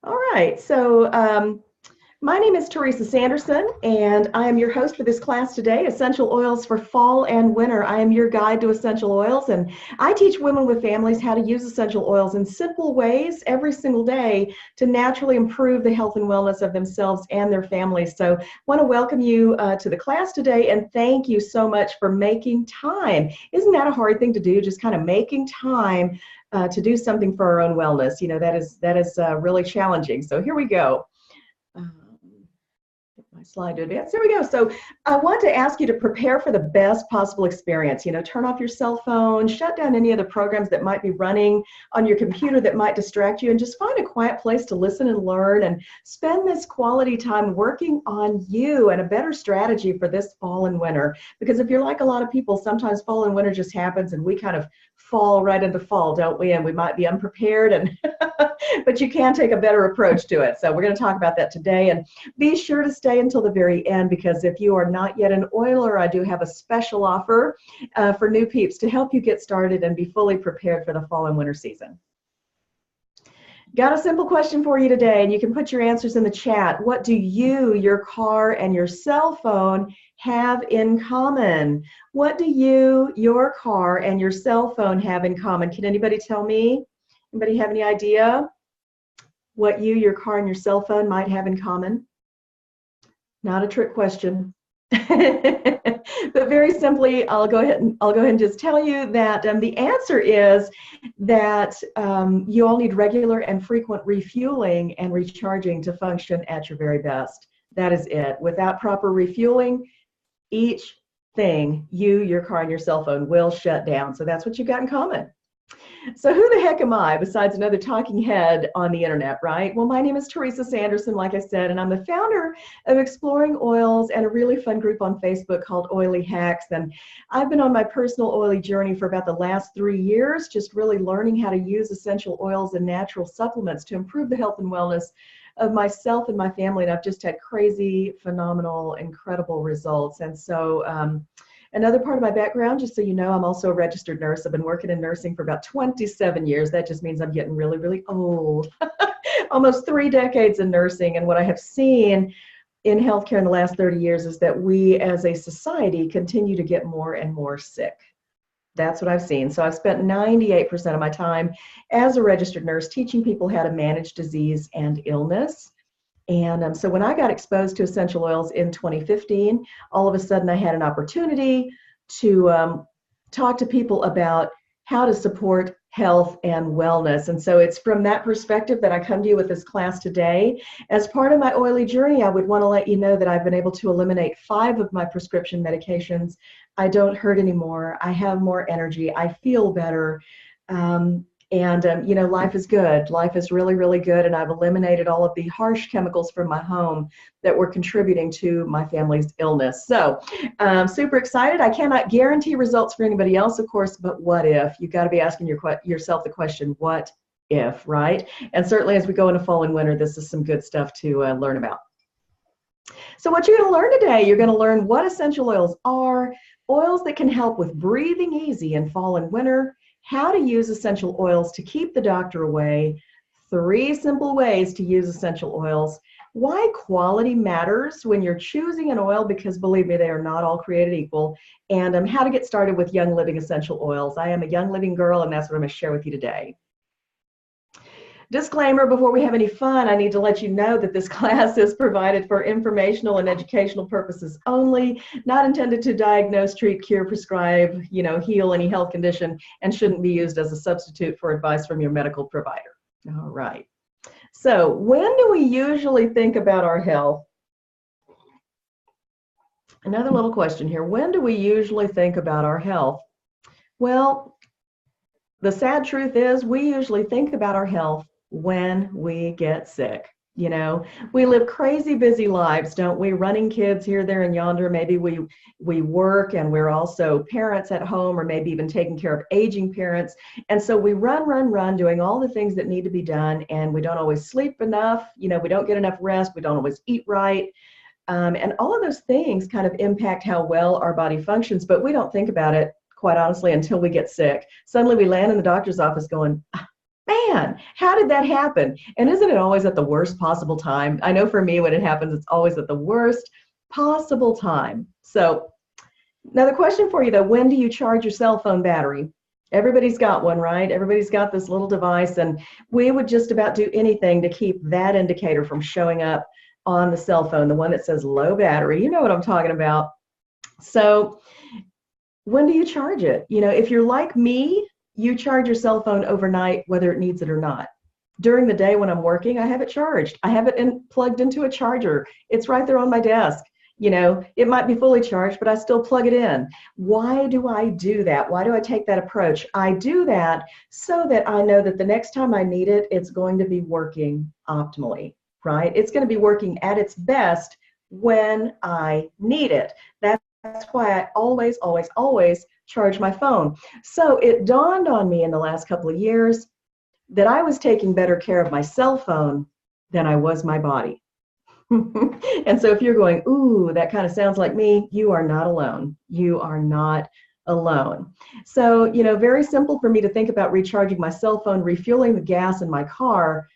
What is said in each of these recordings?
All right, so my name is Teresa Sanderson, and I am your host for this class today, Essential Oils for Fall and Winter. I am your guide to essential oils, and I teach women with families how to use essential oils in simple ways every single day to naturally improve the health and wellness of themselves and their families. So I want to welcome you to the class today, and thank you so much for making time. Isn't that a hard thing to do, just kind of making time to do something for our own wellness? You know, that is really challenging. So here we go. Get my slide to advance. There we go. So I want to ask you to prepare for the best possible experience. You know, turn off your cell phone, shut down any of the programs that might be running on your computer that might distract you, and just find a quiet place to listen and learn and spend this quality time working on you and a better strategy for this fall and winter. Because if you're like a lot of people, sometimes fall and winter just happens and we kind of fall right into fall, don't we? And we might be unprepared, and but you can take a better approach to it. So we're going to talk about that today, and be sure to stay until the very end, because if you are not yet an oiler, I do have a special offer for new peeps to help you get started and be fully prepared for the fall and winter season. Got a simple question for you today, and you can put your answers in the chat. What do you, your car, and your cell phone have in common? What do you, your car, and your cell phone have in common? Can anybody tell me? Anybody have any idea what you, your car, and your cell phone might have in common? Not a trick question. But very simply, I'll go ahead and just tell you that the answer is that you all need regular and frequent refueling and recharging to function at your very best. That is it. Without proper refueling, each thing, you, your car, and your cell phone will shut down. So that's what you've got in common. So who the heck am I besides another talking head on the internet, right? Well, my name is Teresa Sanderson, like I said, and I'm the founder of Exploring Oils and a really fun group on Facebook called Oily Hacks. And I've been on my personal oily journey for about the last 3 years, just really learning how to use essential oils and natural supplements to improve the health and wellness of myself and my family. And I've just had crazy, phenomenal, incredible results. And so another part of my background, just so you know, I'm also a registered nurse. I've been working in nursing for about 27 years. That just means I'm getting really, really old. Almost 3 decades in nursing. And what I have seen in healthcare in the last 30 years is that we as a society continue to get more and more sick. That's what I've seen. So I've spent 98% of my time as a registered nurse teaching people how to manage disease and illness. And so when I got exposed to essential oils in 2015, all of a sudden I had an opportunity to talk to people about how to support health and wellness. And so it's from that perspective that I come to you with this class today. As part of my oily journey, I would want to let you know that I've been able to eliminate 5 of my prescription medications. I don't hurt anymore. I have more energy. I feel better. You know, life is good. Life is really, really good. And I've eliminated all of the harsh chemicals from my home that were contributing to my family's illness. So super excited. I cannot guarantee results for anybody else, of course, but what if? You've got to be asking yourself the question, what if, right? And certainly as we go into fall and winter, this is some good stuff to learn about. So what you're going to learn today, you're going to learn what essential oils are, oils that can help with breathing easy in fall and winter, how to use essential oils to keep the doctor away, 3 simple ways to use essential oils, why quality matters when you're choosing an oil, because believe me, they are not all created equal, and how to get started with Young Living essential oils. I am a Young Living girl, and that's what I'm going to share with you today. Disclaimer, before we have any fun, I need to let you know that this class is provided for informational and educational purposes only, not intended to diagnose, treat, cure, prescribe, you know, heal any health condition, and shouldn't be used as a substitute for advice from your medical provider. All right. So when do we usually think about our health? Another little question here. When do we usually think about our health? Well, the sad truth is we usually think about our health when we get sick. You know, we live crazy busy lives, don't we? Running kids here, there, and yonder. Maybe we work and we're also parents at home, or maybe even taking care of aging parents. And so we run, doing all the things that need to be done, and we don't always sleep enough. You know, we don't get enough rest. We don't always eat right. And all of those things kind of impact how well our body functions, but we don't think about it, quite honestly, until we get sick. Suddenly we land in the doctor's office going, Man, how did that happen? And isn't it always at the worst possible time? I know for me, when it happens, it's always at the worst possible time. So, now the question for you though, when do you charge your cell phone battery? Everybody's got one, right? Everybody's got this little device, and we would just about do anything to keep that indicator from showing up on the cell phone, the one that says low battery. You know what I'm talking about. So, when do you charge it? You know, if you're like me, you charge your cell phone overnight, whether it needs it or not. During the day when I'm working, I have it charged. I have it plugged into a charger. It's right there on my desk. You know, it might be fully charged, but I still plug it in. Why do I do that? Why do I take that approach? I do that so that I know that the next time I need it, it's going to be working optimally, right? It's going to be working at its best when I need it. That's why I always, always, always charge my phone. So it dawned on me in the last couple of years that I was taking better care of my cell phone than I was my body. And so if you're going, ooh, that kind of sounds like me, you are not alone. You are not alone. So, you know, very simple for me to think about recharging my cell phone, refueling the gas in my car,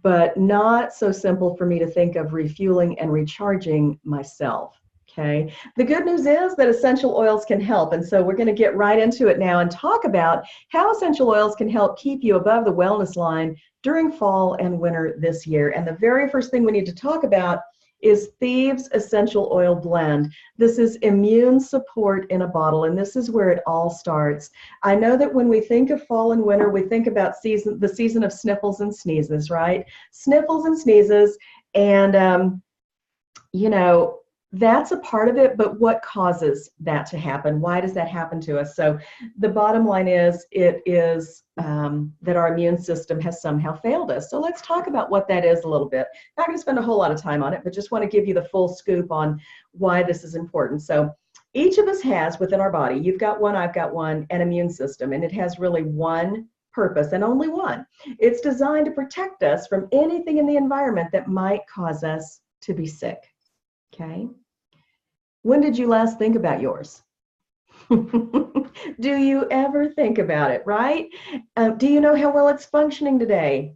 but not so simple for me to think of refueling and recharging myself. Okay. The good news is that essential oils can help. And so we're going to get right into it now and talk about how essential oils can help keep you above the wellness line during fall and winter this year. And the very first thing we need to talk about is Thieves Essential Oil Blend. This is immune support in a bottle, and this is where it all starts. I know that when we think of fall and winter, we think about the season of sniffles and sneezes, right? Sniffles and sneezes, and you know, that's a part of it, but what causes that to happen? Why does that happen to us? So the bottom line is, it is that our immune system has somehow failed us. So let's talk about what that is a little bit. Not going to spend a whole lot of time on it, but just want to give you the full scoop on why this is important. So each of us has within our body, you've got one, I've got one, an immune system, and it has really one purpose and only one. It's designed to protect us from anything in the environment that might cause us to be sick. Okay. When did you last think about yours? Do you ever think about it, right? Do you know how well it's functioning today?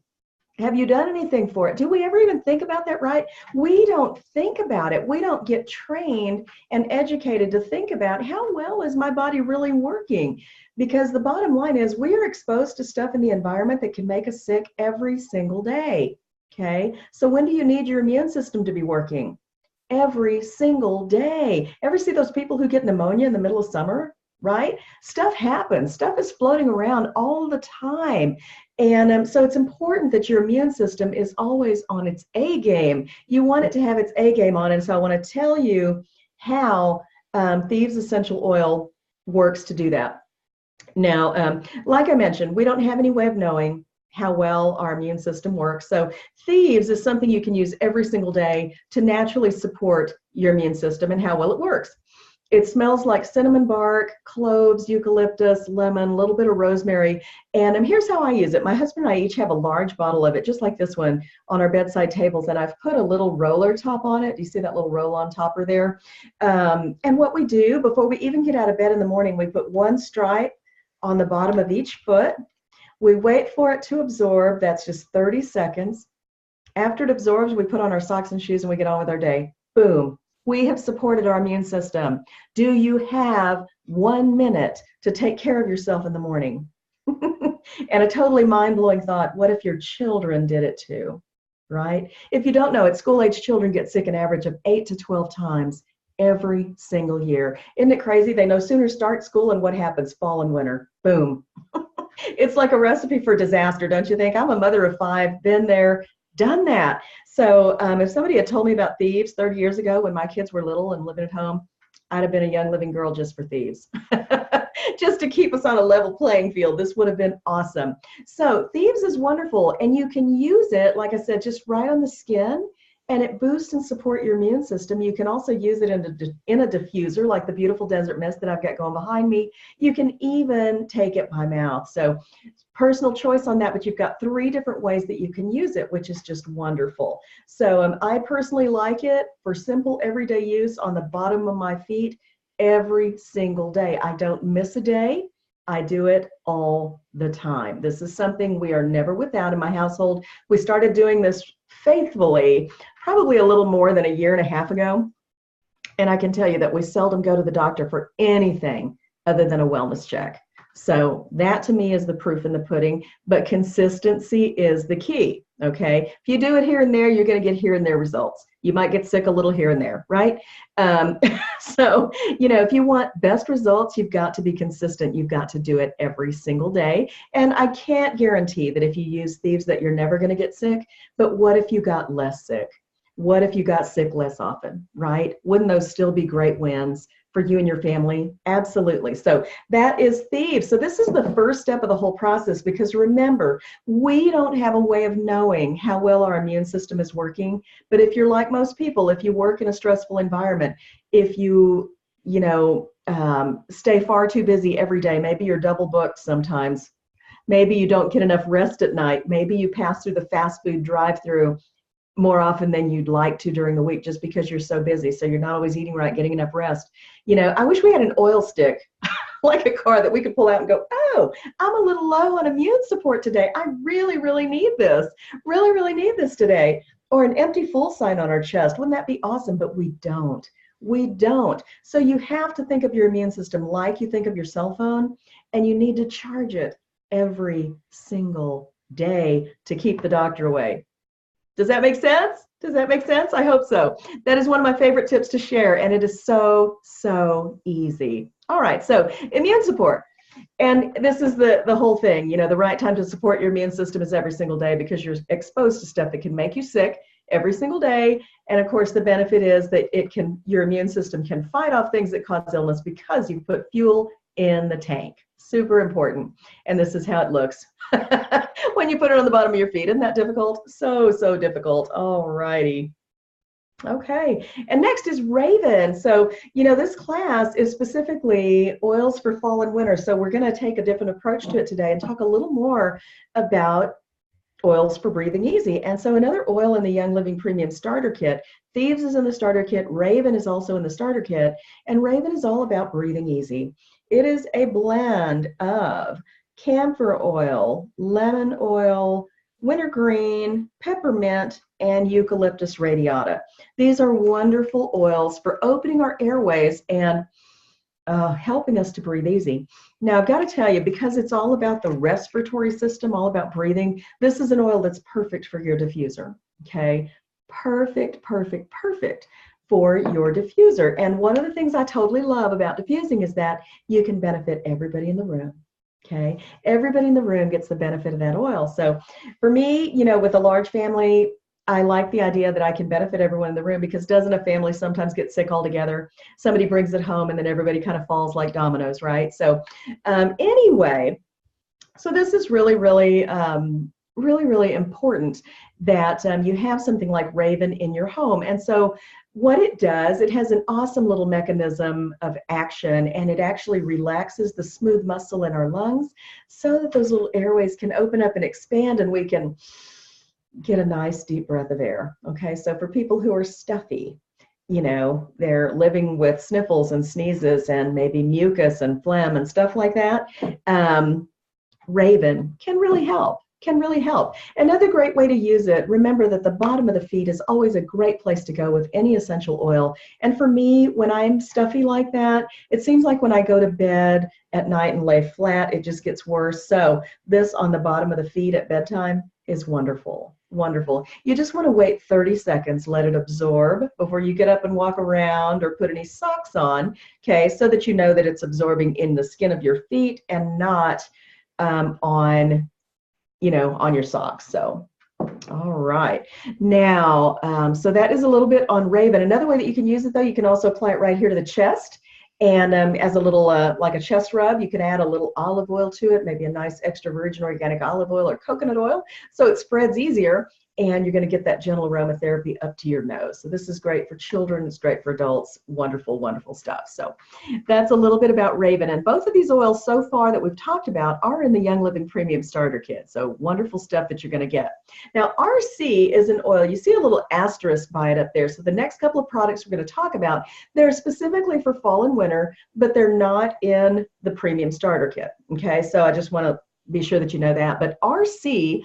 Have you done anything for it? Do we ever even think about that, right? We don't think about it. We don't get trained and educated to think about how well is my body really working? Because the bottom line is we are exposed to stuff in the environment that can make us sick every single day. Okay. So when do you need your immune system to be working? Every single day. Ever see those people who get pneumonia in the middle of summer, right? Stuff happens. Stuff is floating around all the time. And so it's important that your immune system is always on its A game. You want it to have its A game on. And so I want to tell you how Thieves Essential Oil works to do that. Now, like I mentioned, we don't have any way of knowing how well our immune system works. So Thieves is something you can use every single day to naturally support your immune system and how well it works. It smells like cinnamon bark, cloves, eucalyptus, lemon, a little bit of rosemary. And here's how I use it. My husband and I each have a large bottle of it, just like this one, on our bedside tables. And I've put a little roller top on it. Do you see that little roll-on topper there? And what we do before we even get out of bed in the morning, we put one stripe on the bottom of each foot. We wait for it to absorb. That's just 30 seconds. After it absorbs, we put on our socks and shoes and we get on with our day. Boom. We have supported our immune system. Do you have 1 minute to take care of yourself in the morning? And a totally mind-blowing thought, what if your children did it too, right? If you don't know it, school-age children get sick an average of 8 to 12 times every single year. Isn't it crazy? They no sooner start school and what happens? Fall and winter. Boom. It's like a recipe for disaster, don't you think? I'm a mother of 5, been there, done that. So if somebody had told me about Thieves 30 years ago when my kids were little and living at home, I'd have been a young living girl just for Thieves. Just to keep us on a level playing field. This would have been awesome. So Thieves is wonderful, and you can use it, like I said, just right on the skin, and it boosts and supports your immune system. You can also use it in a diffuser, like the beautiful desert mist that I've got going behind me. You can even take it by mouth. So personal choice on that, but you've got 3 different ways that you can use it, which is just wonderful. So I personally like it for simple everyday use on the bottom of my feet every single day. I don't miss a day. I do it all the time. This is something we are never without in my household. We started doing this faithfully probably a little more than a year and a half ago. And I can tell you that we seldom go to the doctor for anything other than a wellness check. So that to me is the proof in the pudding, but consistency is the key. Okay. If you do it here and there, you're going to get here and there results. You might get sick a little here and there, right? So, if you want best results, you've got to be consistent. You've got to do it every single day. And I can't guarantee that if you use Thieves that you're never going to get sick, but what if you got less sick? What if you got sick less often, right? Wouldn't those still be great wins for you and your family? Absolutely. So that is Thieves. So this is the first step of the whole process, because remember, we don't have a way of knowing how well our immune system is working. But if you're like most people, if you work in a stressful environment, if you, stay far too busy every day, maybe you're double booked sometimes, maybe you don't get enough rest at night, maybe you pass through the fast food drive-through more often than you'd like to during the week just because you're so busy. So you're not always eating right, getting enough rest. I wish we had an oil stick like a car that we could pull out and go, oh, I'm a little low on immune support today. I really, really need this. Really, really need this today. Or an empty full sign on our chest. Wouldn't that be awesome? But we don't. We don't. So you have to think of your immune system like you think of your cell phone, and you need to charge it every single day to keep the doctor away. Does that make sense? Does that make sense? I hope so. That is one of my favorite tips to share, and it is so, so easy. All right, so immune support. And this is the whole thing. The right time to support your immune system is every single day, because you're exposed to stuff that can make you sick every single day. And of course, the benefit is that your immune system can fight off things that cause illness because you put fuel in the tank. Super important. And this is how it looks when you put it on the bottom of your feet. Isn't that difficult? So, so difficult. All righty. Okay. And next is Raven. So, this class is specifically oils for fall and winter. So we're going to take a different approach to it today and talk a little more about oils for breathing easy. And so another oil in the Young Living Premium Starter Kit, Thieves is in the starter kit, Raven is also in the starter kit, and Raven is all about breathing easy. It is a blend of camphor oil, lemon oil, wintergreen, peppermint, and eucalyptus radiata. These are wonderful oils for opening our airways and helping us to breathe easy. Now, I've got to tell you, because it's all about the respiratory system, all about breathing, this is an oil that's perfect for your diffuser, okay? Perfect, perfect, perfect for your diffuser. And one of the things I totally love about diffusing is that you can benefit everybody in the room, okay? Everybody in the room gets the benefit of that oil. So for me, with a large family, I like the idea that I can benefit everyone in the room, because doesn't a family sometimes get sick altogether? Somebody brings it home and then everybody kind of falls like dominoes, right? So anyway, so this is really, really, really, really important that you have something like Raven in your home. And so what it does, it has an awesome little mechanism of action, and it actually relaxes the smooth muscle in our lungs so that those little airways can open up and expand, and we can get a nice deep breath of air. Okay, so for people who are stuffy, they're living with sniffles and sneezes and maybe mucus and phlegm and stuff like that, Raven can really help. Another great way to use it, remember that the bottom of the feet is always a great place to go with any essential oil. And for me, when I'm stuffy like that, it seems like when I go to bed at night and lay flat, it just gets worse. So this on the bottom of the feet at bedtime is wonderful. Wonderful. You just want to wait 30 seconds, let it absorb before you get up and walk around or put any socks on, okay, so that you know that it's absorbing in the skin of your feet and not on your socks. So, all right. Now, so that is a little bit on Raven. Another way that you can use it, though, you can also apply it right here to the chest. And as a little, like a chest rub, you can add a little olive oil to it, maybe a nice extra virgin organic olive oil or coconut oil, so it spreads easier. and you're going to get that gentle aromatherapy up to your nose. So this is great for children. It's great for adults. Wonderful, wonderful stuff. So that's a little bit about Raven. And both of these oils so far that we've talked about are in the Young Living Premium Starter Kit. So wonderful stuff that you're going to get. Now, RC is an oil. You see a little asterisk by it up there. So the next couple of products we're going to talk about, they're specifically for fall and winter, but they're not in the Premium Starter Kit. Okay, so I just want to be sure that you know that. But RC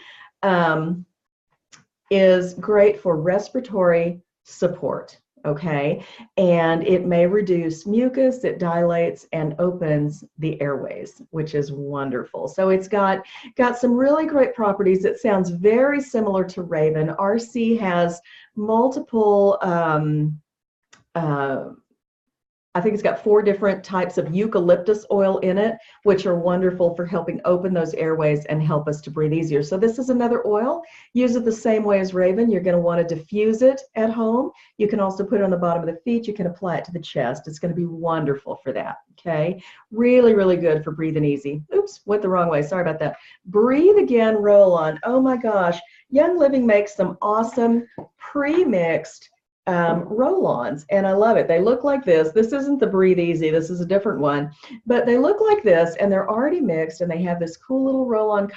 is great for respiratory support, okay? And it may reduce mucus, it dilates and opens the airways, which is wonderful. So it's got some really great properties. It sounds very similar to Raven. RC has multiple I think it's got 4 different types of eucalyptus oil in it, which are wonderful for helping open those airways and help us to breathe easier. So this is another oil. Use it the same way as Raven. You're going to want to diffuse it at home. You can also put it on the bottom of the feet. You can apply it to the chest. It's going to be wonderful for that, okay? Really, really good for breathing easy. Oops, went the wrong way. Sorry about that. Breathe Again Roll-On. Oh my gosh. Young Living makes some awesome pre-mixed roll-ons, and I love it. They look like this. This isn't the Breathe Easy. This is a different one, but they look like this, and they're already mixed, and they have this cool little roll-on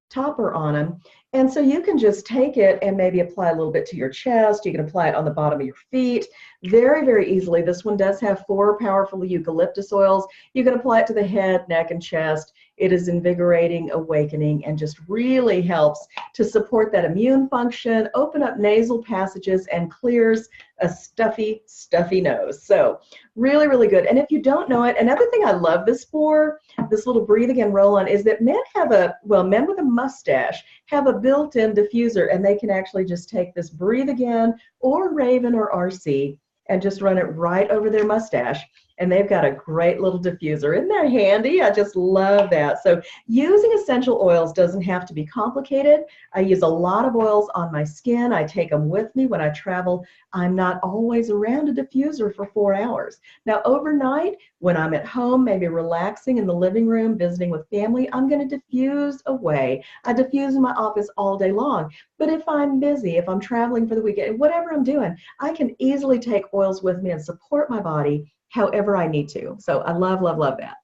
topper on them. And so you can just take it and maybe apply a little bit to your chest. You can apply it on the bottom of your feet very, very easily. This one does have 4 powerful eucalyptus oils. You can apply it to the head, neck, and chest. It is invigorating, awakening, and just really helps to support that immune function, open up nasal passages, and clears a stuffy, stuffy nose. So really, really good. And if you don't know it, another thing I love this for, this little Breathe Again roll-on, is that men with a mustache have a built-in diffuser, and they can actually just take this Breathe Again or Raven or RC and just run it right over their mustache. And they've got a great little diffuser. Isn't that handy? I just love that. So using essential oils doesn't have to be complicated. I use a lot of oils on my skin. I take them with me when I travel. I'm not always around a diffuser for 4 hours. Now overnight, when I'm at home, maybe relaxing in the living room, visiting with family, I'm going to diffuse away. I diffuse in my office all day long. But if I'm busy, if I'm traveling for the weekend, whatever I'm doing, I can easily take oils with me and support my body however I need to. So I love, love, love that.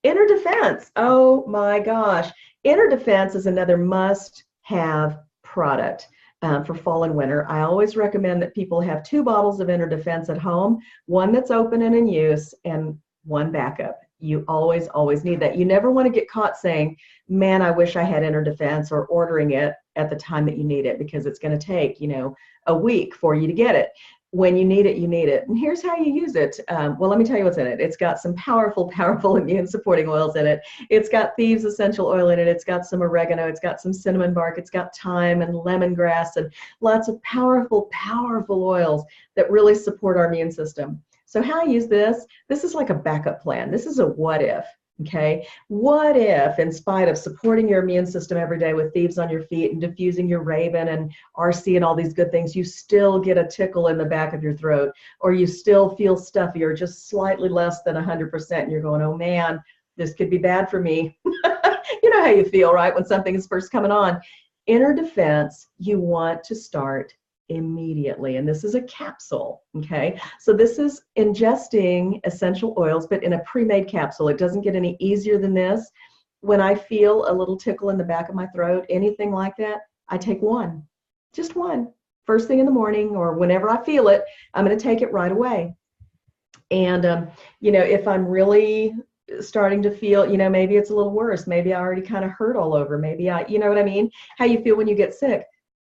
Inner Defense. Oh my gosh. Inner Defense is another must-have product for fall and winter. I always recommend that people have 2 bottles of Inner Defense at home, one that's open and in use and one backup. You always, always need that. You never want to get caught saying, man, I wish I had Inner Defense, or ordering it at the time that you need it, because it's going to take, a week for you to get it. When you need it, you need it. And here's how you use it. Well, let me tell you what's in it. It's got some powerful, powerful immune supporting oils in it. It's got Thieves essential oil in it. It's got some oregano. It's got some cinnamon bark. It's got thyme and lemongrass and lots of powerful, powerful oils that really support our immune system. So how I use this is like a backup plan. This is a what if. Okay, what if, in spite of supporting your immune system every day with Thieves on your feet and diffusing your Raven and RC and all these good things, you still get a tickle in the back of your throat, or you still feel stuffy, or just slightly less than 100%, and you're going, oh man, this could be bad for me. You know how you feel, right, when something is first coming on. Inner Defense, you want to start immediately, and this is a capsule. Okay, so this is ingesting essential oils, but in a pre-made capsule. It doesn't get any easier than this. When I feel a little tickle in the back of my throat, anything like that, I take one, just one, first thing in the morning, or whenever I feel it. I'm going to take it right away. And if I'm really starting to feel, maybe it's a little worse, maybe I already kind of hurt all over, maybe you know what I mean, how you feel when you get sick.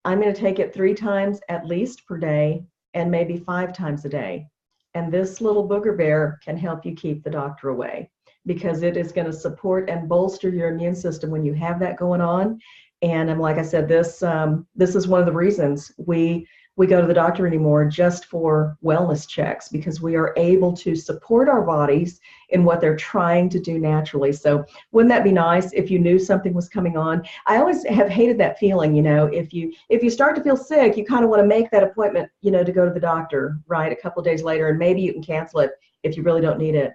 I'm going to take it 3 times at least per day, and maybe 5 times a day. And this little booger bear can help you keep the doctor away, because it is going to support and bolster your immune system when you have that going on. And like I said, this is one of the reasons we go to the doctor anymore, just for wellness checks, because we are able to support our bodies in what they're trying to do naturally. So wouldn't that be nice if you knew something was coming on? I always have hated that feeling, if you start to feel sick, you kind of want to make that appointment, to go to the doctor, right, a couple of days later, and maybe you can cancel it if you really don't need it.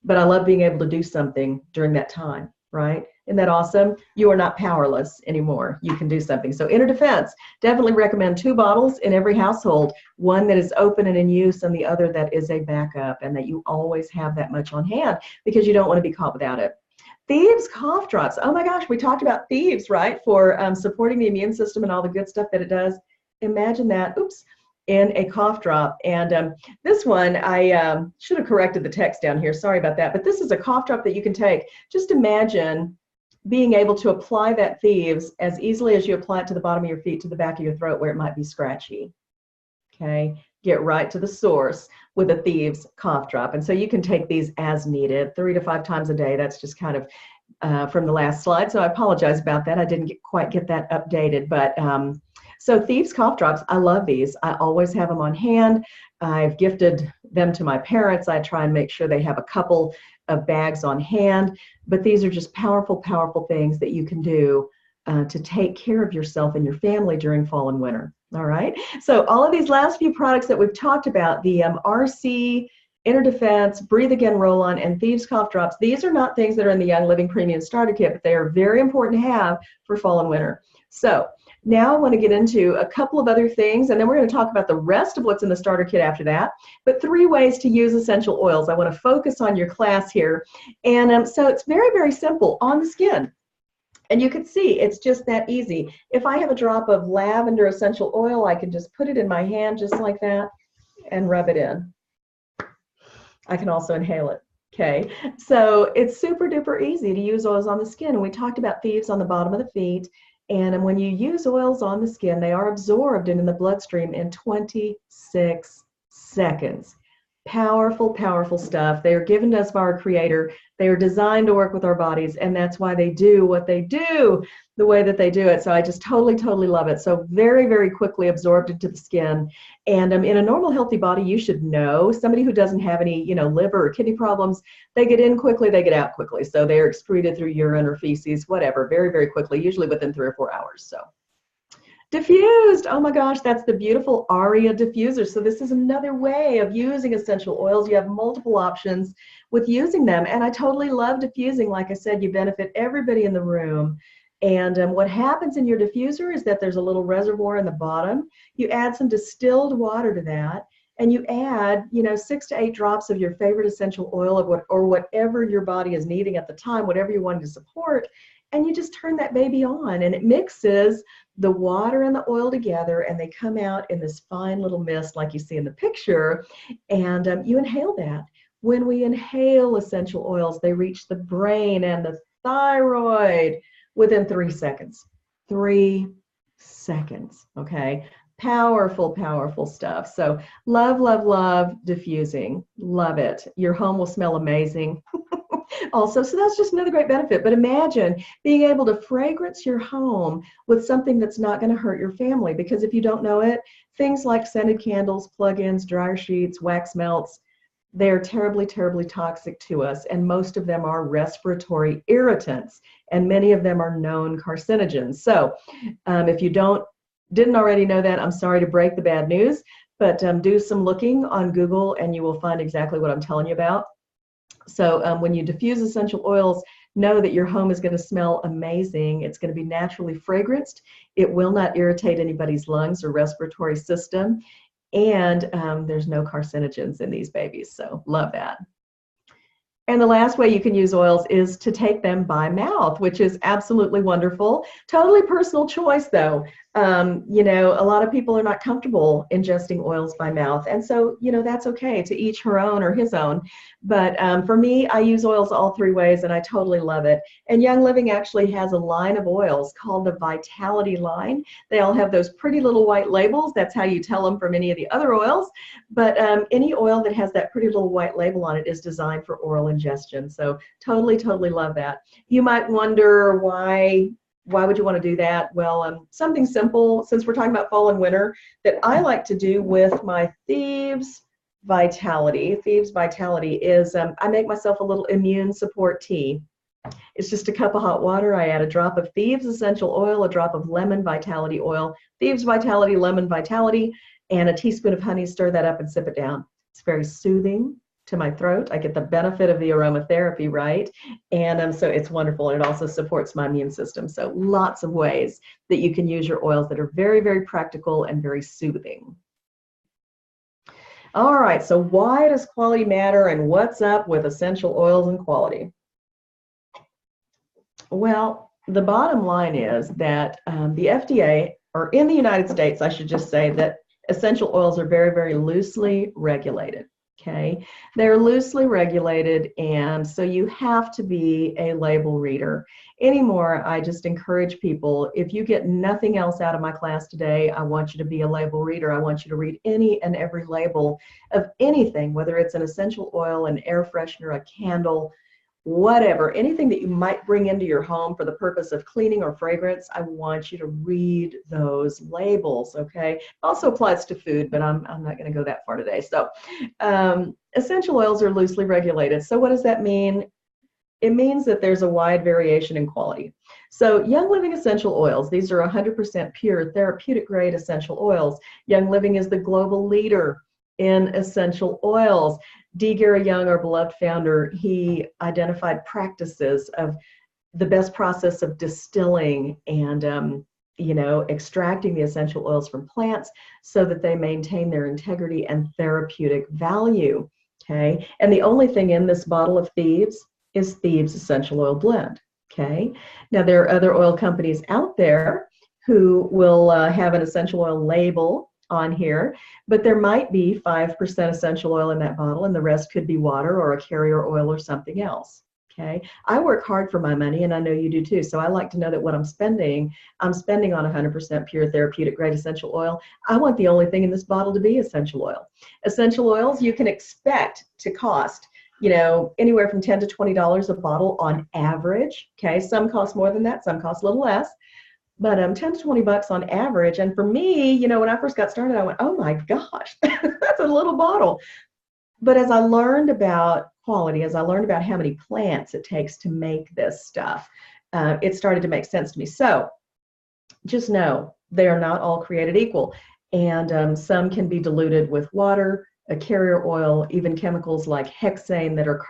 But I love being able to do something during that time, right? Isn't that awesome? You are not powerless anymore. You can do something. So Inner Defense, definitely recommend 2 bottles in every household, one that is open and in use and the other that is a backup, and that you always have that much on hand because you don't want to be caught without it. Thieves cough drops. Oh my gosh, we talked about thieves, right? For supporting the immune system and all the good stuff that it does. Imagine that, oops, in a cough drop. And this one, I should have corrected the text down here. Sorry about that. But this is a cough drop that you can take. Just imagine being able to apply that Thieves as easily as you apply it to the bottom of your feet, to the back of your throat where it might be scratchy. Okay, get right to the source with a Thieves cough drop. And so you can take these as needed, 3 to 5 times a day. That's just kind of from the last slide. So I apologize about that. I didn't quite get that updated. But so Thieves cough drops, I love these. I always have them on hand. I've gifted them to my parents. I try and make sure they have a couple of bags on hand. But these are just powerful, powerful things that you can do to take care of yourself and your family during fall and winter. All right. So all of these last few products that we've talked about, the RC, Inner Defense, Breathe Again Roll-On, and Thieves Cough Drops, these are not things that are in the Young Living Premium Starter Kit, but they are very important to have for fall and winter. So now I want to get into a couple of other things, and then we're going to talk about the rest of what's in the starter kit after that. But 3 ways to use essential oils. I want to focus on your class here. And so it's very, very simple on the skin. And you can see it's just that easy. If I have a drop of lavender essential oil, I can just put it in my hand just like that and rub it in. I can also inhale it. Okay, so it's super duper easy to use oils on the skin. And we talked about Thieves on the bottom of the feet. And when you use oils on the skin, they are absorbed into the bloodstream in 26 seconds. Powerful, powerful stuff. They are given to us by our Creator. They are designed to work with our bodies, and that's why they do what they do the way that they do it. So I just totally, totally love it. So very, very quickly absorbed into the skin. And in a normal, healthy body, you should know, somebody who doesn't have any, liver or kidney problems, they get in quickly, they get out quickly. So they are excreted through urine or feces, whatever, very, very quickly, usually within 3 or 4 hours. So diffused, oh my gosh, that's the beautiful Aria diffuser. So this is another way of using essential oils. You have multiple options with using them, and I totally love diffusing. Like I said, you benefit everybody in the room. And what happens in your diffuser is that there's a little reservoir in the bottom. You add some distilled water to that, and you add 6 to 8 drops of your favorite essential oil or whatever your body is needing at the time, whatever you want to support, and you just turn that baby on, and it mixes the water and the oil together, and they come out in this fine little mist like you see in the picture, and you inhale that. When we inhale essential oils, they reach the brain and the thyroid within 3 seconds. 3 seconds, okay? Powerful, powerful stuff. So love, love, love diffusing. Love it. Your home will smell amazing. Also, so that's just another great benefit. But imagine being able to fragrance your home with something that's not going to hurt your family, because if you don't know it, things like scented candles, plug-ins, dryer sheets, wax melts, they're terribly, terribly toxic to us, and most of them are respiratory irritants, and many of them are known carcinogens. So if you didn't already know that, I'm sorry to break the bad news, but do some looking on Google and you will find exactly what I'm telling you about. So when you diffuse essential oils, know that your home is going to smell amazing. It's going to be naturally fragranced. It will not irritate anybody's lungs or respiratory system. And there's no carcinogens in these babies. So love that. And the last way you can use oils is to take them by mouth, which is absolutely wonderful. Totally personal choice, though. A lot of people are not comfortable ingesting oils by mouth. And so, that's okay, to each her own or his own. But for me, I use oils all 3 ways, and I totally love it. And Young Living actually has a line of oils called the Vitality line. They all have those pretty little white labels. That's how you tell them from any of the other oils. But any oil that has that pretty little white label on it is designed for oral ingestion. So totally, totally love that. You might wonder why would you want to do that? Well, something simple, since we're talking about fall and winter, that I like to do with my Thieves Vitality. Thieves Vitality is I make myself a little immune support tea. It's just a cup of hot water. I add a drop of Thieves essential oil, a drop of lemon Vitality oil, Thieves Vitality, lemon Vitality, and a teaspoon of honey. Stir that up and sip it down. It's very soothing. to my throat. I get the benefit of the aromatherapy, right? And so it's wonderful. It also supports my immune system. So lots of ways that you can use your oils that are very, very practical and very soothing. All right, so why does quality matter and what's up with essential oils and quality? Well, the bottom line is that the FDA, or in the United States, I should just say that essential oils are very, very loosely regulated. Okay, they're loosely regulated, and so you have to be a label reader. Anymore, I just encourage people, if you get nothing else out of my class today, I want you to be a label reader. I want you to read any and every label of anything, whether it's an essential oil, an air freshener, a candle, whatever, anything that you might bring into your home for the purpose of cleaning or fragrance. I want you to read those labels, okay? Also applies to food, but I'm not going to go that far today. So essential oils are loosely regulated. So what does that mean? It means that there's a wide variation in quality. So Young Living essential oils, these are 100% pure therapeutic grade essential oils. Young Living is the global leader in essential oils. D. Gary Young, our beloved founder, he identified practices of the best process of distilling and extracting the essential oils from plants so that they maintain their integrity and therapeutic value. Okay, and the only thing in this bottle of Thieves is Thieves Essential Oil Blend. Okay, now there are other oil companies out there who will have an essential oil label on here, but there might be 5% essential oil in that bottle and the rest could be water or a carrier oil or something else. Okay, I work hard for my money and I know you do too, so I like to know that what I'm spending on 100% pure therapeutic grade essential oil. I want the only thing in this bottle to be essential oil. Essential oils you can expect to cost anywhere from $10 to $20 a bottle on average. Okay, some cost more than that, some cost a little less. But 10 to 20 bucks on average. And for me, when I first got started, I went, oh my gosh, that's a little bottle. But as I learned about quality, as I learned about how many plants it takes to make this stuff, it started to make sense to me. So just know they are not all created equal. And some can be diluted with water, a carrier oil, even chemicals like hexane that are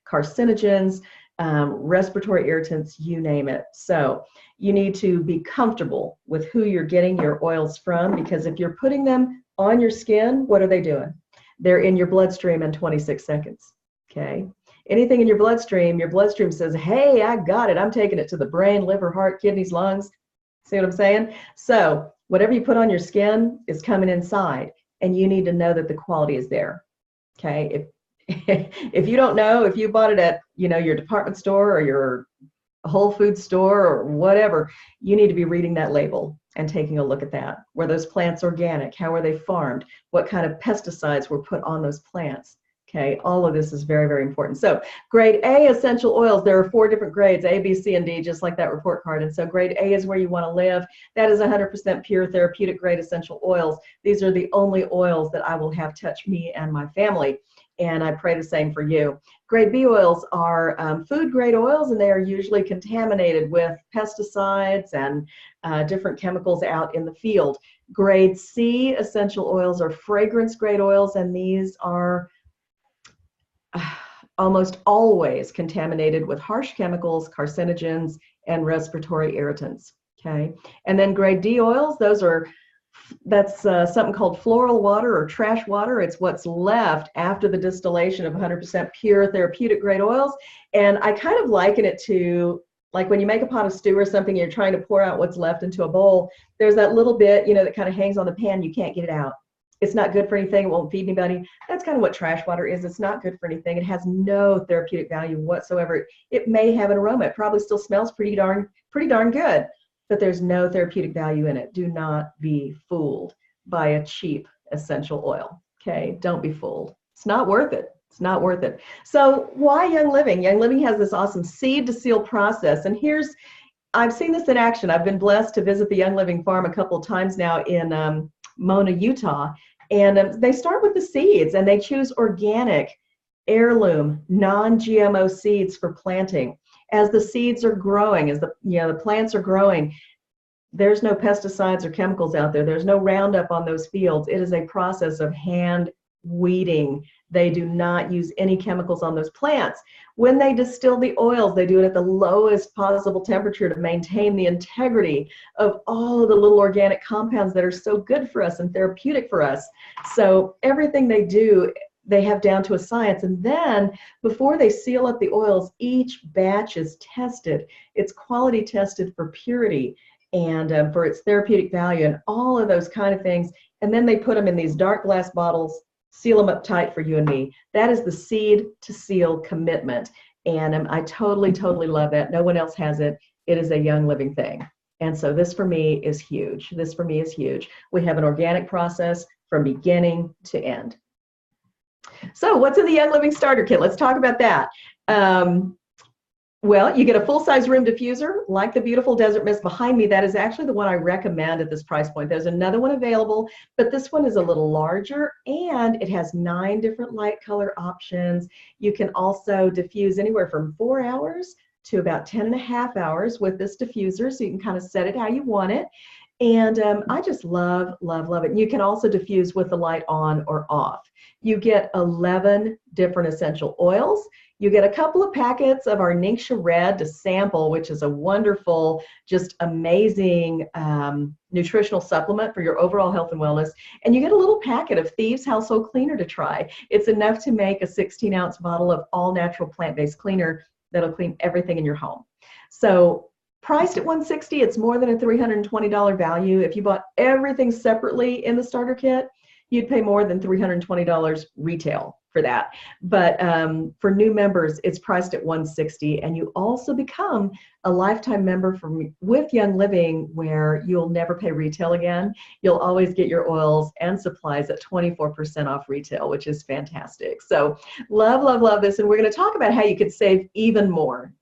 carcinogens, respiratory irritants, you name it. So you need to be comfortable with who you're getting your oils from, because if you're putting them on your skin, what are they doing? They're in your bloodstream in 26 seconds. Okay, anything in your bloodstream says, hey, I got it, I'm taking it to the brain, liver, heart, kidneys, lungs. See what I'm saying? So whatever you put on your skin is coming inside, and you need to know that the quality is there. Okay, if you don't know, if you bought it at your department store or your Whole Foods store or whatever, you need to be reading that label and taking a look at that. Were those plants organic? How were they farmed? What kind of pesticides were put on those plants? Okay, all of this is very, very important. So grade A essential oils, there are 4 different grades, A, B, C, and D, just like that report card. And so grade A is where you want to live. That is 100% pure therapeutic grade essential oils. These are the only oils that I will have touch me and my family. And I pray the same for you. Grade B oils are food grade oils, and they are usually contaminated with pesticides and different chemicals out in the field. Grade C essential oils are fragrance grade oils, and these are almost always contaminated with harsh chemicals, carcinogens, and respiratory irritants. Okay, and then grade D oils, that's something called floral water or trash water. It's what's left after the distillation of 100% pure therapeutic grade oils. And I kind of liken it to like when you make a pot of stew or something, you're trying to pour out what's left into a bowl. There's that little bit, that kind of hangs on the pan. You can't get it out. It's not good for anything. It won't feed anybody. That's kind of what trash water is. It's not good for anything. It has no therapeutic value whatsoever. It may have an aroma. It probably still smells pretty darn good, but there's no therapeutic value in it. Do not be fooled by a cheap essential oil. Okay, don't be fooled. It's not worth it. It's not worth it. So why Young Living? Young Living has this awesome seed to seal process. And I've seen this in action. I've been blessed to visit the Young Living farm a couple of times now in Mona, Utah. And they start with the seeds, and they choose organic, heirloom, non-GMO seeds for planting. As the seeds are growing, as the plants are growing, there's no pesticides or chemicals out there. There's no Roundup on those fields. It is a process of hand weeding They do not use any chemicals on those plants. When they distill the oils, they do it at the lowest possible temperature to maintain the integrity of all of the little organic compounds that are so good for us and therapeutic for us. So everything they do, they have down to a science. And then before they seal up the oils, each batch is tested. It's quality tested for purity and for its therapeutic value and all of those kind of things. And then they put them in these dark glass bottles, seal them up tight for you and me. That is the seed to seal commitment. And I totally, totally love that. No one else has it. It is a Young Living thing. And so this for me is huge. This for me is huge. We have an organic process from beginning to end. So what's in the Young Living Starter Kit? Let's talk about that. Well, you get a full-size room diffuser, like the beautiful Desert Mist behind me. That is actually the one I recommend at this price point. There's another one available, but this one is a little larger, and it has 9 different light color options. You can also diffuse anywhere from 4 hours to about 10.5 hours with this diffuser, so you can kind of set it how you want it. And I just love, love, love it. And you can also diffuse with the light on or off. You get 11 different essential oils. You get a couple of packets of our Ningxia Red to sample, which is a wonderful, just amazing nutritional supplement for your overall health and wellness. And you get a little packet of Thieves Household Cleaner to try. It's enough to make a 16-ounce bottle of all-natural plant-based cleaner that'll clean everything in your home. So priced at $160, it's more than a $320 value. If you bought everything separately in the starter kit, you'd pay more than $320 retail for that. But for new members, it's priced at $160, and you also become a lifetime member with Young Living, where you'll never pay retail again. You'll always get your oils and supplies at 24% off retail, which is fantastic. So love, love, love this, and we're going to talk about how you could save even more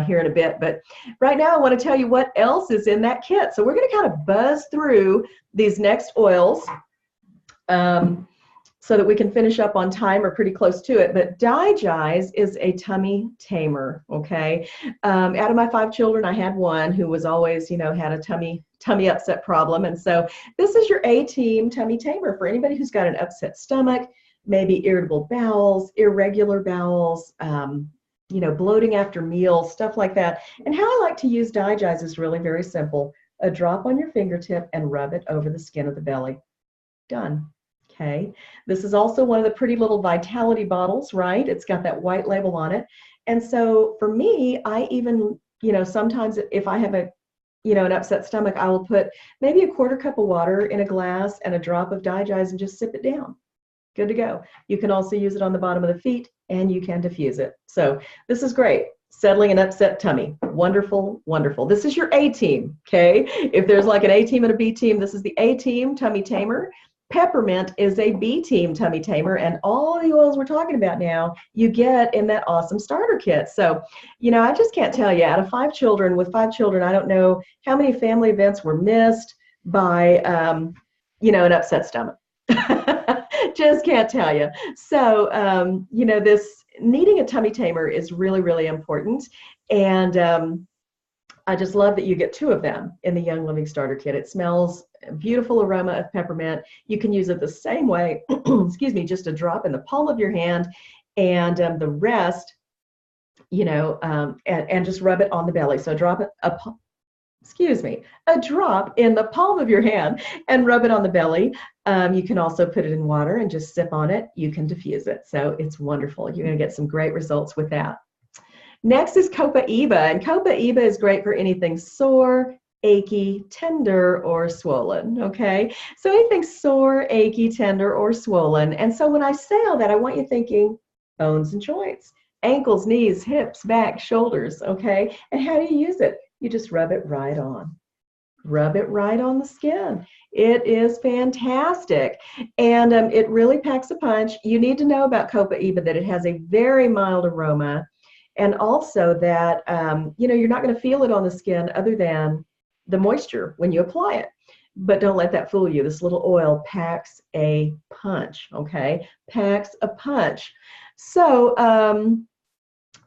here in a bit. But right now I want to tell you what else is in that kit. So we're going to kind of buzz through these next oils so that we can finish up on time or pretty close to it. But Digize is a tummy tamer, okay? Out of my 5 children, I had one who was always, had a tummy upset problem. And so this is your A-team tummy tamer for anybody who's got an upset stomach, maybe irritable bowels, irregular bowels, bloating after meals, stuff like that. And how I like to use Digize is really very simple. A drop on your fingertip and rub it over the skin of the belly. Done. Okay. This is also one of the pretty little Vitality bottles, right? It's got that white label on it. And so for me, I even, sometimes if I have an upset stomach, I will put maybe a 1/4 cup of water in a glass and a drop of Digize and just sip it down. Good to go. You can also use it on the bottom of the feet, and you can diffuse it. So this is great. Settling an upset tummy. Wonderful, wonderful. This is your A-team, okay? If there's like an A-team and a B-team, this is the A-team tummy tamer. Peppermint is a B-team tummy tamer, and all the oils we're talking about now, you get in that awesome starter kit. So, I just can't tell you, out of 5 children, with 5 children, I don't know how many family events were missed by, an upset stomach. Just can't tell you. So, this needing a tummy tamer is really, really important. And I just love that you get 2 of them in the Young Living Starter Kit. It smells a beautiful aroma of peppermint. You can use it the same way, excuse me, just a drop in the palm of your hand, and the rest, and just rub it on the belly. So drop it, a drop in the palm of your hand and rub it on the belly. You can also put it in water and just sip on it. You can diffuse it. So it's wonderful. You're going to get some great results with that. Next is Copaiba, and Copaiba is great for anything sore, achy, tender, or swollen, okay? So anything sore, achy, tender, or swollen. And so when I say all that, I want you thinking bones and joints, ankles, knees, hips, back, shoulders, okay? And how do you use it? You just rub it right on. Rub it right on the skin. It is fantastic. And it really packs a punch. You need to know about Copaiba that it has a very mild aroma, and also that, you're not going to feel it on the skin other than the moisture when you apply it. But don't let that fool you. This little oil packs a punch, okay? Packs a punch. So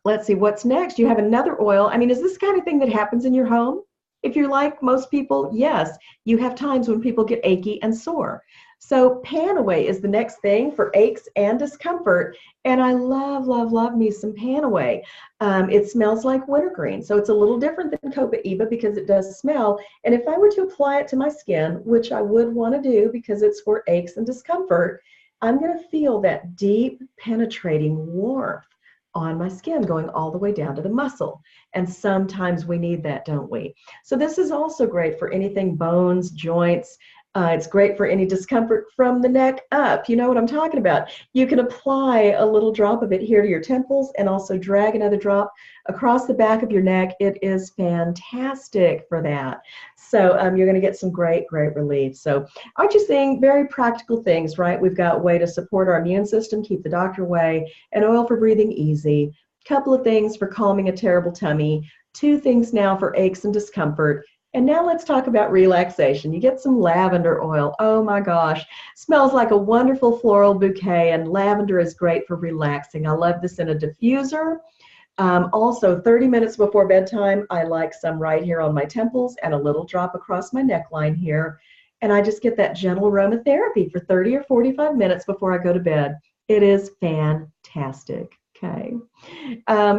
let's see, what's next? You have another oil. I mean, is this the kind of thing that happens in your home? If you're like most people, yes, you have times when people get achy and sore. So Panaway is the next thing for aches and discomfort. And I love, love, love me some Panaway. It smells like wintergreen. So it's a little different than Copaiba because it does smell. And if I were to apply it to my skin, which I would want to do because it's for aches and discomfort, I'm going to feel that deep penetrating warmth on my skin going all the way down to the muscle. And sometimes we need that, don't we? So this is also great for anything bones, joints. It's great for any discomfort from the neck up. You know what I'm talking about. You can apply a little drop of it here to your temples and also drag another drop across the back of your neck. It is fantastic for that. So you're going to get some great, great relief. So aren't you seeing very practical things, right? We've got a way to support our immune system, keep the doctor away, an oil for breathing easy, couple of things for calming a terrible tummy, 2 things now for aches and discomfort. And now let's talk about relaxation. You get some lavender oil. Oh my gosh, smells like a wonderful floral bouquet, and lavender is great for relaxing. I love this in a diffuser. Also, 30 minutes before bedtime, I like some right here on my temples and a little drop across my neckline here. And I just get that gentle aromatherapy for 30 or 45 minutes before I go to bed. It is fantastic. Okay.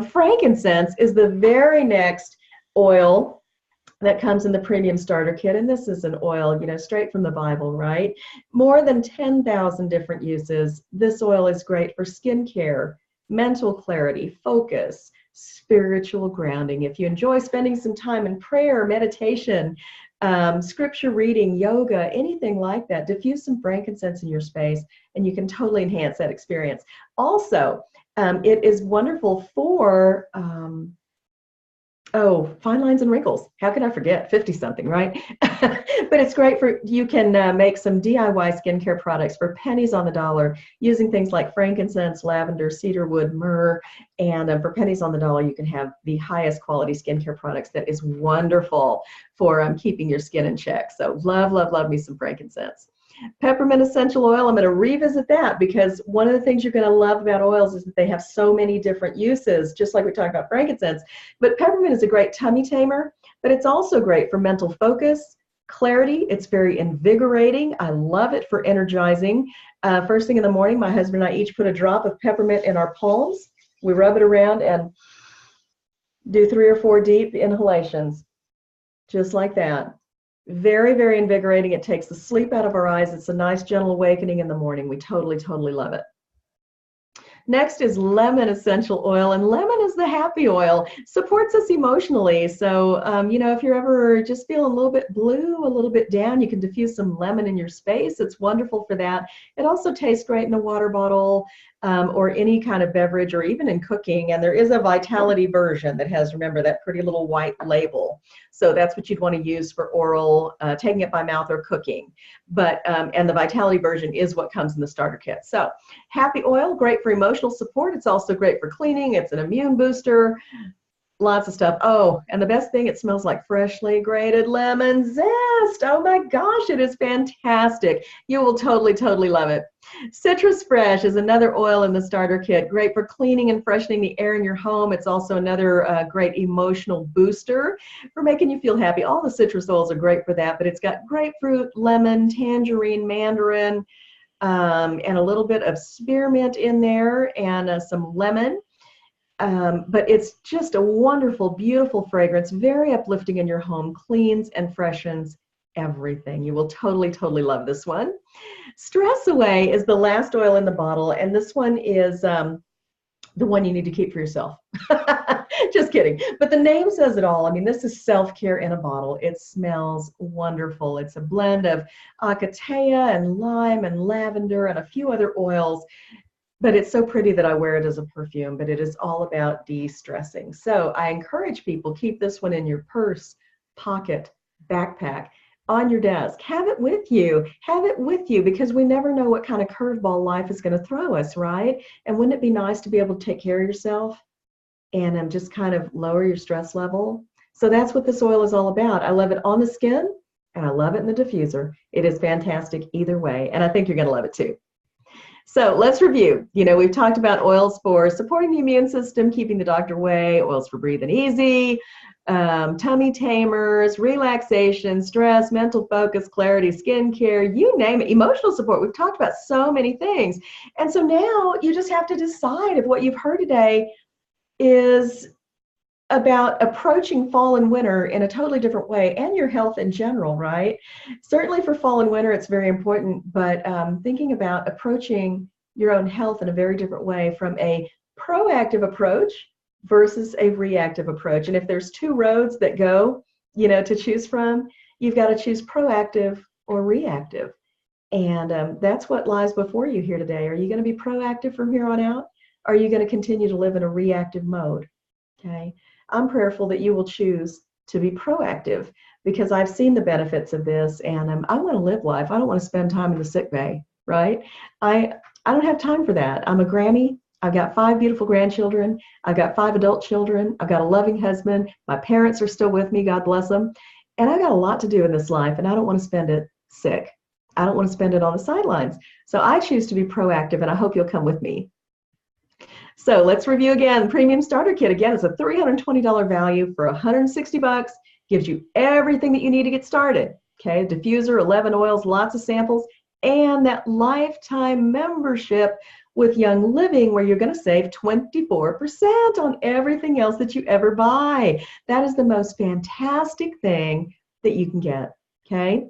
Frankincense is the very next oil that comes in the premium starter kit, and this is an oil, you know, straight from the Bible, right? More than 10,000 different uses. This oil is great for skincare, mental clarity, focus, spiritual grounding. If you enjoy spending some time in prayer, meditation, scripture reading, yoga, anything like that, diffuse some frankincense in your space, and you can totally enhance that experience. Also, it is wonderful for fine lines and wrinkles. How could I forget? 50-something, right? But it's great for, you can make some DIY skincare products for pennies on the dollar using things like frankincense, lavender, cedarwood, myrrh, and for pennies on the dollar, you can have the highest quality skincare products that is wonderful for keeping your skin in check. So love, love, love me some frankincense. Peppermint essential oil, I'm going to revisit that because one of the things you're going to love about oils is that they have so many different uses, just like we talked about frankincense. But peppermint is a great tummy tamer, but it's also great for mental focus, clarity. It's very invigorating. I love it for energizing. First thing in the morning, my husband and I each put a drop of peppermint in our palms. We rub it around and do 3 or 4 deep inhalations, just like that. Very, very invigorating. It takes the sleep out of our eyes. It's a nice, gentle awakening in the morning. We totally, totally love it. Next is lemon essential oil, and lemon is the happy oil. Supports us emotionally. So, you know, if you're ever just feeling a little bit blue, a little bit down, you can diffuse some lemon in your space. It's wonderful for that. It also tastes great in a water bottle or any kind of beverage or even in cooking. And there is a Vitality version that has, remember, that pretty little white label. So that's what you'd want to use for oral, taking it by mouth or cooking. But, and the Vitality version is what comes in the starter kit. So happy oil, great for emotional support. It's also great for cleaning. It's an immune booster. Lots of stuff. Oh, and the best thing, it smells like freshly grated lemon zest. Oh my gosh, it is fantastic. You will totally, totally love it. Citrus Fresh is another oil in the starter kit. Great for cleaning and freshening the air in your home. It's also another great emotional booster for making you feel happy. All the citrus oils are great for that, but it's got grapefruit, lemon, tangerine, mandarin, and a little bit of spearmint in there and some lemon. But it's just a wonderful, beautiful fragrance, very uplifting in your home, cleans and freshens everything. You will totally, totally love this one. Stress Away is the last oil in the bottle, and this one is the one you need to keep for yourself. Just kidding. But the name says it all. I mean, this is self-care in a bottle. It smells wonderful. It's a blend of acacia and lime and lavender and a few other oils. But it's so pretty that I wear it as a perfume, but it is all about de-stressing. So I encourage people, keep this one in your purse, pocket, backpack, on your desk. Have it with you. Have it with you because we never know what kind of curveball life is going to throw us, right? And wouldn't it be nice to be able to take care of yourself and just kind of lower your stress level? So that's what this oil is all about. I love it on the skin and I love it in the diffuser. It is fantastic either way, and I think you're going to love it too. So let's review. We've talked about oils for supporting the immune system, keeping the doctor away, oils for breathing easy, tummy tamers, relaxation, stress, mental focus, clarity, skincare, you name it, emotional support. We've talked about so many things. And so now you just have to decide if what you've heard today is about approaching fall and winter in a totally different way, and your health in general, right? Certainly for fall and winter, it's very important, but thinking about approaching your own health in a very different way, from a proactive approach versus a reactive approach. And if there's two roads that go, to choose from, you've got to choose proactive or reactive. And that's what lies before you here today. Are you going to be proactive from here on out? Or are you going to continue to live in a reactive mode? Okay. I'm prayerful that you will choose to be proactive, because I've seen the benefits of this, and I want to live life. I don't want to spend time in the sick bay, right? I don't have time for that. I'm a Grammy. I've got 5 beautiful grandchildren. I've got 5 adult children. I've got a loving husband. My parents are still with me, God bless them. And I've got a lot to do in this life, and I don't want to spend it sick. I don't want to spend it on the sidelines. So I choose to be proactive, and I hope you'll come with me. So let's review again. Premium Starter Kit, again, is a $320 value for $160. Gives you everything that you need to get started. Okay, diffuser, 11 oils, lots of samples, and that lifetime membership with Young Living, where you're going to save 24% on everything else that you ever buy. That is the most fantastic thing that you can get. Okay,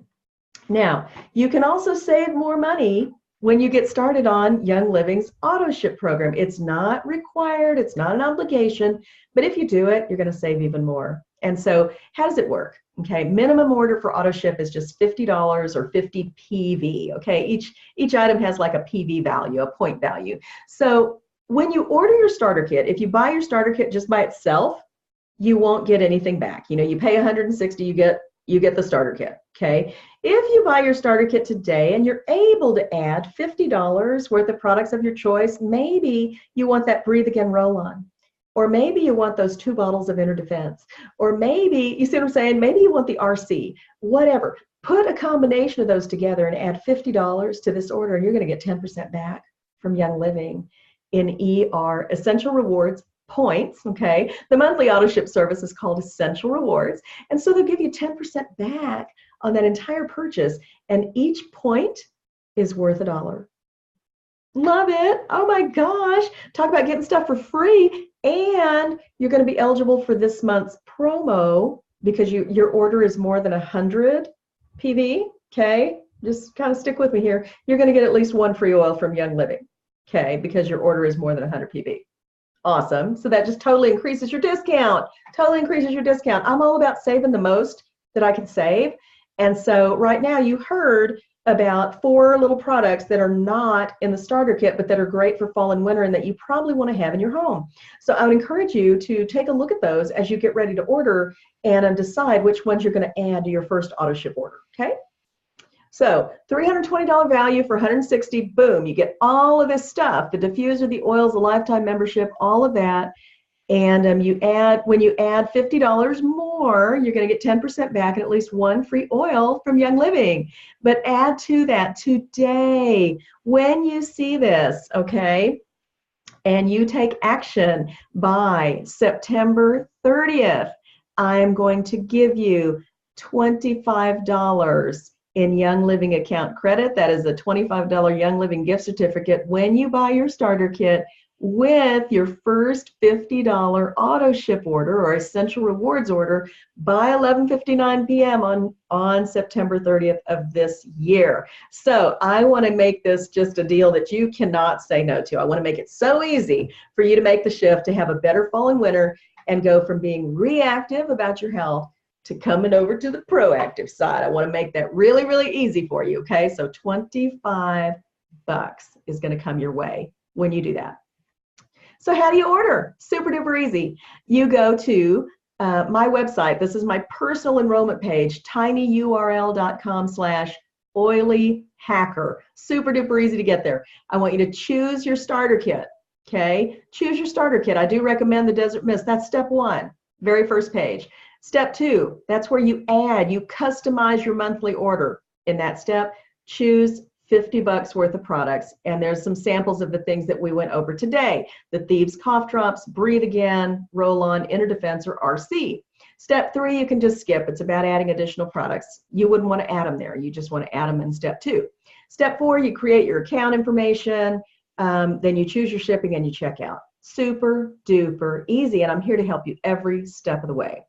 now you can also save more money when you get started on Young Living's auto ship program. It's not required, it's not an obligation, but if you do it, you're going to save even more. And so how does it work? Okay, minimum order for auto ship is just $50 or 50 PV. Okay, each item has like a PV value, a point value. So when you order your starter kit, if you buy your starter kit just by itself, you won't get anything back. You pay $160, you get the starter kit. Okay, if you buy your starter kit today and you're able to add $50 worth of products of your choice, maybe you want that Breathe Again roll-on, or maybe you want those 2 bottles of Inner Defense, or maybe, you see what I'm saying, maybe you want the RC, whatever. Put a combination of those together and add $50 to this order, and you're going to get 10% back from Young Living in ER, Essential Rewards points. Okay, the monthly auto ship service is called Essential Rewards, and so they'll give you 10% back on that entire purchase, and each point is worth $1. Love it. Oh my gosh, talk about getting stuff for free. And you're going to be eligible for this month's promo because your order is more than 100 PV. Okay, just kind of stick with me here. You're going to get at least 1 free oil from Young Living, okay, because your order is more than 100 PV. Awesome. So that just totally increases your discount. Totally increases your discount. I'm all about saving the most that I can save. And so right now you heard about 4 little products that are not in the starter kit, but that are great for fall and winter and that you probably want to have in your home. So I would encourage you to take a look at those as you get ready to order and decide which ones you're going to add to your first auto ship order. Okay. So $320 value for $160, boom, you get all of this stuff, the diffuser, the oils, the lifetime membership, all of that. And when you add $50 more, you're going to get 10% back and at least 1 free oil from Young Living. But add to that today, when you see this, okay, and you take action by September 30th, I'm going to give you $25 in Young Living account credit. That is a $25 Young Living gift certificate when you buy your starter kit with your first $50 auto ship order or Essential Rewards order by 11:59 p.m. on September 30th of this year. So I want to make this just a deal that you cannot say no to. I want to make it so easy for you to make the shift to have a better fall and winter and go from being reactive about your health to coming over to the proactive side. I want to make that really, really easy for you, okay? So $25 is going to come your way when you do that. So how do you order? Super duper easy. You go to my website. This is my personal enrollment page, tinyurl.com/oilyhacker. Super duper easy to get there. I want you to choose your starter kit, okay? Choose your starter kit. I do recommend the Desert Mist. That's step 1, very first page. Step 2, that's where you customize your monthly order. In that step, choose $50 worth of products, and there's some samples of the things that we went over today. The Thieves Cough Drops, Breathe Again, Roll-On, Inner Defense, or RC. Step 3, you can just skip. It's about adding additional products. You wouldn't want to add them there. You just want to add them in step 2. Step 4, you create your account information, then you choose your shipping and you check out. Super duper easy, and I'm here to help you every step of the way.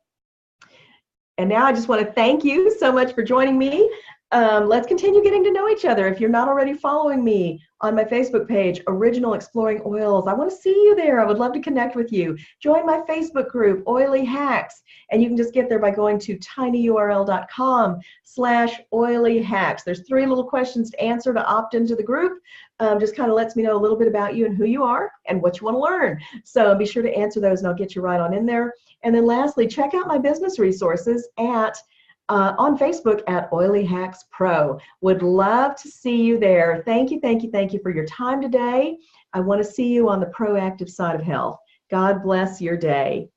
And now I just want to thank you so much for joining me. Let's continue getting to know each other. If you're not already following me on my Facebook page, Original Exploring Oils, I want to see you there. I would love to connect with you. Join my Facebook group, Oily Hacks, and you can just get there by going to tinyurl.com/oilyhacks. There's 3 little questions to answer to opt into the group. Just kind of lets me know a little bit about you and who you are and what you want to learn. So be sure to answer those and I'll get you right on in there. And then lastly, check out my business resources on Facebook at Oily Hacks Pro. Would love to see you there. Thank you, thank you, thank you for your time today. I want to see you on the proactive side of health. God bless your day.